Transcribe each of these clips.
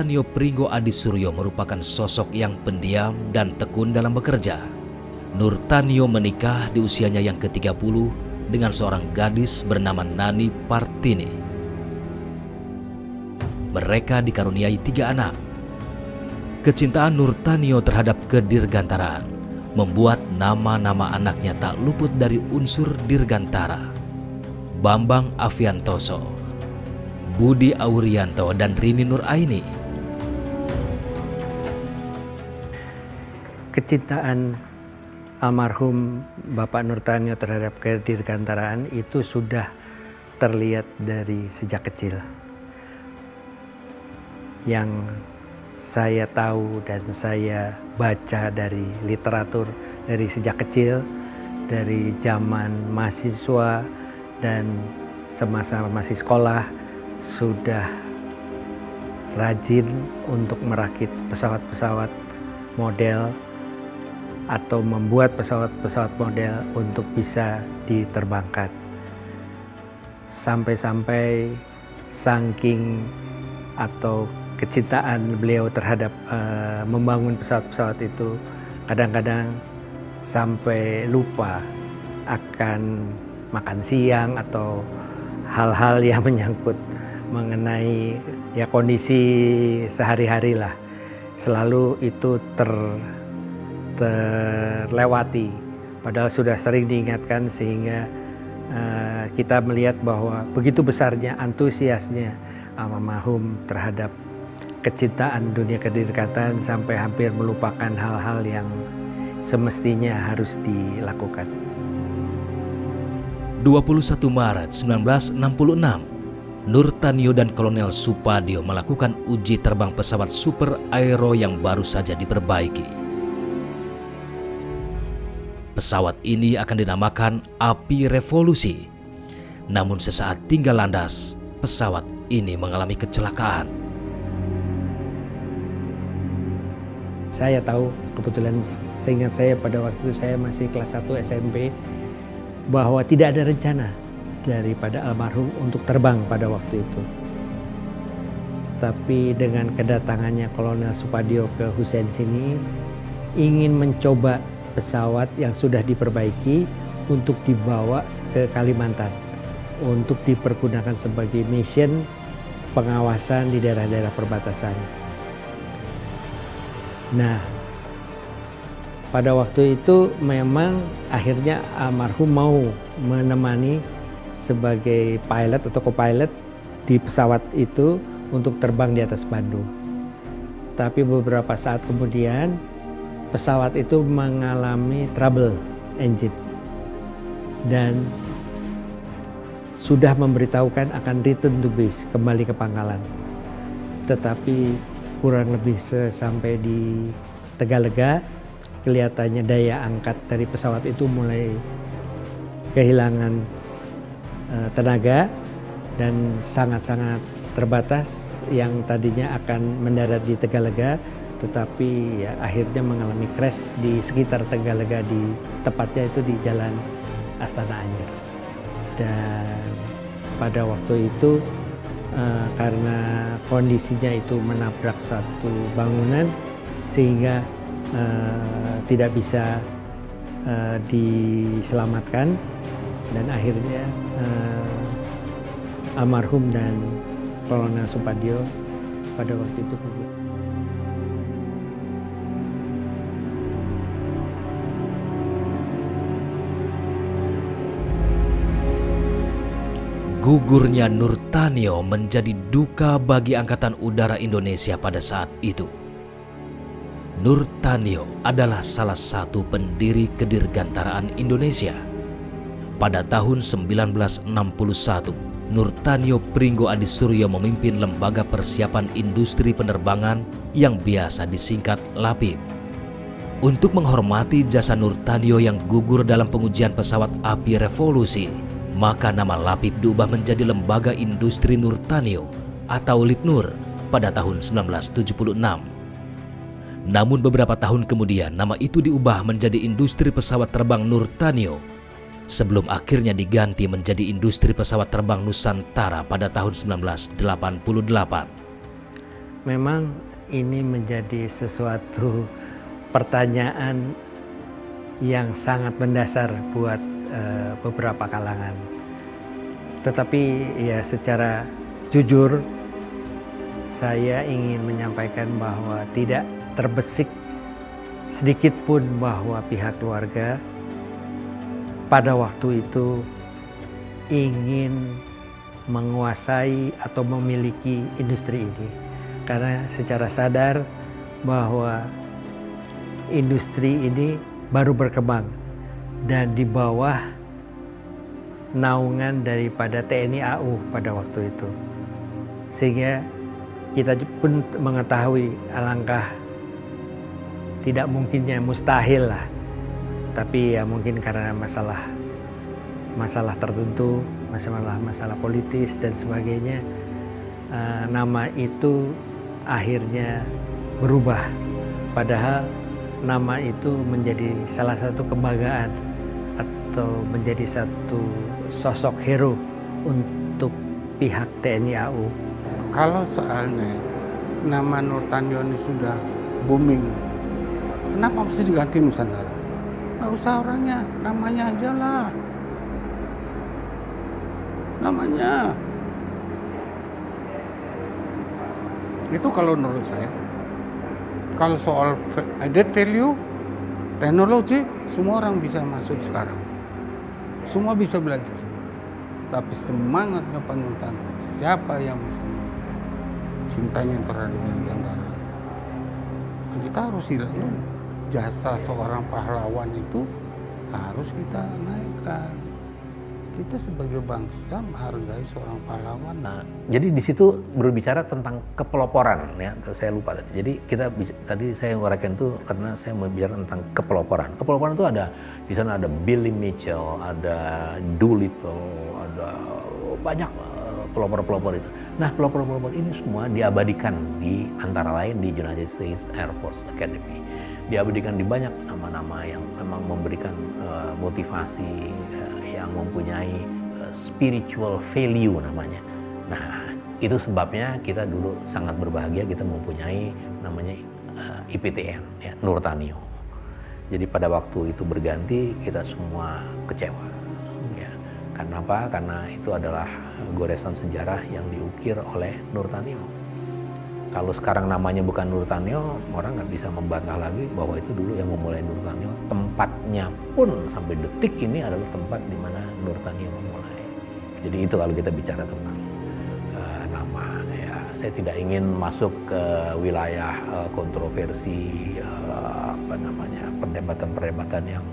Tanio Pringgo Adi Suryo merupakan sosok yang pendiam dan tekun dalam bekerja. Nur Tanio menikah di usianya yang ke-30 dengan seorang gadis bernama Nani Partini. Mereka dikaruniai 3 anak. Kecintaan Nur Tanio terhadap kedirgantaraan membuat nama-nama anaknya tak luput dari unsur dirgantara. Bambang Aviantoso, Budi Aurianto, dan Rini Nuraini. Kecintaan almarhum Bapak Nur Tanio terhadap kedirgantaraan itu sudah terlihat dari sejak kecil. Yang saya tahu dan saya baca dari literatur dari sejak kecil, dari zaman mahasiswa dan semasa masih sekolah, sudah rajin untuk merakit pesawat-pesawat model atau membuat pesawat-pesawat model untuk bisa diterbangkan. Sampai-sampai saking atau kecintaan beliau terhadap membangun pesawat-pesawat itu, kadang-kadang sampai lupa akan makan siang atau hal-hal yang menyangkut mengenai ya kondisi sehari-hari lah. Selalu itu terlewati, padahal sudah sering diingatkan, sehingga kita melihat bahwa begitu besarnya antusiasnya almarhum terhadap kecintaan dunia kedirgantaraan sampai hampir melupakan hal-hal yang semestinya harus dilakukan. 21 Maret 1966, Nur Tanio dan Kolonel Supadio melakukan uji terbang pesawat Super Aero yang baru saja diperbaiki. Pesawat ini akan dinamakan Api Revolusi. Namun sesaat tinggal landas, pesawat ini mengalami kecelakaan. Saya tahu, kebetulan seingat saya pada waktu saya masih kelas 1 SMP, bahwa tidak ada rencana daripada almarhum untuk terbang pada waktu itu. Tapi dengan kedatangannya Kolonel Supadio ke Hussein sini, ingin mencoba pesawat yang sudah diperbaiki untuk dibawa ke Kalimantan, untuk dipergunakan sebagai mission pengawasan di daerah-daerah perbatasan. Nah, pada waktu itu memang akhirnya almarhum mau menemani sebagai pilot atau co-pilot di pesawat itu untuk terbang di atas Bandung. Tapi beberapa saat kemudian pesawat itu mengalami trouble engine dan sudah memberitahukan akan return to base, kembali ke pangkalan. Tetapi kurang lebih sampai di Tegalega, kelihatannya daya angkat dari pesawat itu mulai kehilangan tenaga dan sangat-sangat terbatas. Yang tadinya akan mendarat di Tegalega, tetapi ya akhirnya mengalami crash di sekitar Tegalega, di tepatnya itu di Jalan Astana Anyar. Dan pada waktu itu karena kondisinya itu menabrak suatu bangunan sehingga tidak bisa diselamatkan, dan akhirnya almarhum dan Kolonel Supadio pada waktu itu gugur. Gugurnya Nur Tanio menjadi duka bagi Angkatan Udara Indonesia pada saat itu. Nur Tanio adalah salah satu pendiri kedirgantaraan Indonesia. Pada tahun 1961, Nur Tanio Pringgo Adi Suryo memimpin Lembaga Persiapan Industri Penerbangan yang biasa disingkat LAPIP. Untuk menghormati jasa Nur Tanio yang gugur dalam pengujian pesawat Api Revolusi, maka nama LAPIP diubah menjadi Lembaga Industri Nur Tanio atau LIPNUR pada tahun 1976. Namun beberapa tahun kemudian nama itu diubah menjadi Industri Pesawat Terbang Nur Tanio, sebelum akhirnya diganti menjadi Industri Pesawat Terbang Nusantara pada tahun 1988. Memang ini menjadi sesuatu pertanyaan yang sangat mendasar buat beberapa kalangan. Tetapi ya secara jujur saya ingin menyampaikan bahwa tidak terbesit sedikit pun bahwa pihak keluarga pada waktu itu ingin menguasai atau memiliki industri ini. Karena secara sadar bahwa industri ini baru berkembang dan di bawah naungan daripada TNI AU pada waktu itu. Sehingga kita pun mengetahui alangkah tidak mungkinnya, mustahil lah. Tapi ya mungkin karena masalah tertentu, masalah politis dan sebagainya, nama itu akhirnya berubah. Padahal nama itu menjadi salah satu kebanggaan atau menjadi satu sosok hero untuk pihak TNI AU. Kalau soalnya nama Nurtanio ini sudah booming, kenapa mesti diganti Nusantara? Nggak usah orangnya, namanya aja lah. Namanya. Itu kalau menurut saya. Kalau soal added value, teknologi, semua orang bisa masuk sekarang. Semua bisa belajar. Tapi semangatnya Pak Nurtanio, siapa yang bisa cintanya terhadap Nusantara? Kita harus hilang dulu. Jasa seorang pahlawan itu harus kita naikkan. Kita sebagai bangsa menghargai seorang pahlawan. Nah, jadi di situ berbicara tentang kepeloporan, ya. Saya lupa tadi. Jadi tadi saya nguraikan itu karena saya berbicara tentang kepeloporan. Kepeloporan itu ada di sana, ada Billy Mitchell, ada Doolittle, ada banyak pelopor-pelopor itu. Nah, pelopor-pelopor ini semua diabadikan di antara lain di United States Air Force Academy. Diabadikan di banyak nama-nama yang memang memberikan motivasi, yang mempunyai spiritual value namanya. Nah, itu sebabnya kita dulu sangat berbahagia kita mempunyai namanya IPTN, ya, Nurtanio. Jadi pada waktu itu berganti kita semua kecewa. Ya. Karena apa? Karena itu adalah goresan sejarah yang diukir oleh Nurtanio. Kalau sekarang namanya bukan Nurtanio, orang nggak bisa membantah lagi bahwa itu dulu yang memulai Nurtanio. Tempatnya pun sampai detik ini adalah tempat di mana Nurtanio memulai. Jadi itu kalau kita bicara tentang nama. Ya, saya tidak ingin masuk ke wilayah kontroversi, perdebatan-perdebatan yang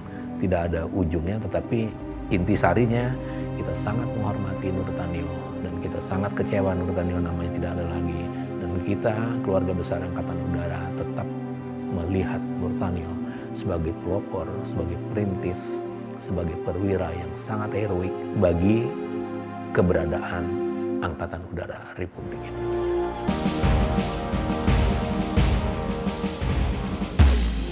tidak ada ujungnya. Tetapi intisarinya kita sangat menghormati Nurtanio dan kita sangat kecewa Nurtanio namanya tidak ada lagi. Dan kita, keluarga besar Angkatan Udara, tetap melihat Nurtanio sebagai pelopor, sebagai perintis, sebagai perwira yang sangat heroik bagi keberadaan Angkatan Udara Republik Indonesia.